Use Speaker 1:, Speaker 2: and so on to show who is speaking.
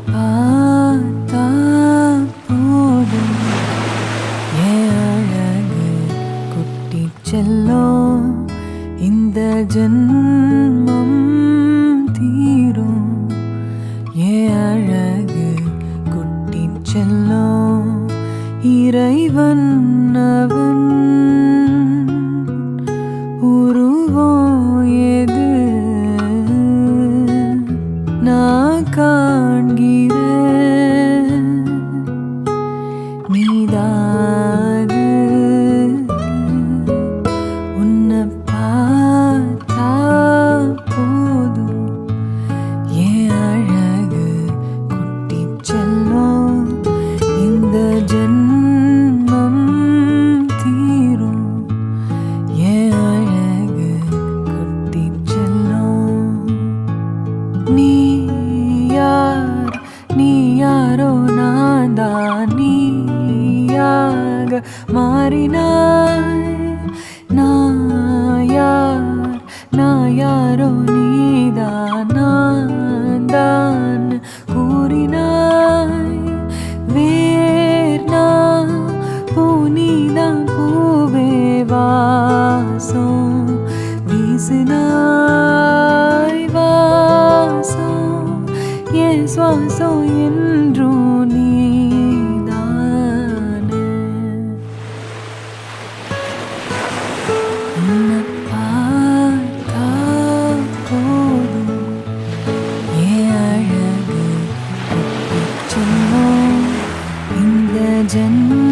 Speaker 1: பார்த்தா போதும் என் அழகு குட்டிச் செல்லம் இந்த ஜென்மம் தீரும் என் அழகு குட்டிச் செல்லம் இறைவன் அவன் உருவம் எது நான் காண்கிறேன் நீதாது உன்னை பார்த்தா போதும் என் அழகு குட்டிச் செல்லம் இந்த ஜென்மம் தீரும் என் அழகு குட்டிச் செல்லம் நீ யாரோ நான் தான் நீயாக மாறினாய் நான் யாரோ நீதான் நான் தான் கூறினாய் வேர்னா பூனிதான் பூவே வாசம் வீசினாய் வாசம் என் சுவாசம் என்றும் நீதானே உன்னை பார்த்தா போதும் என் அழகு குட்டிச் செல்லம் இந்த ஜென்மம்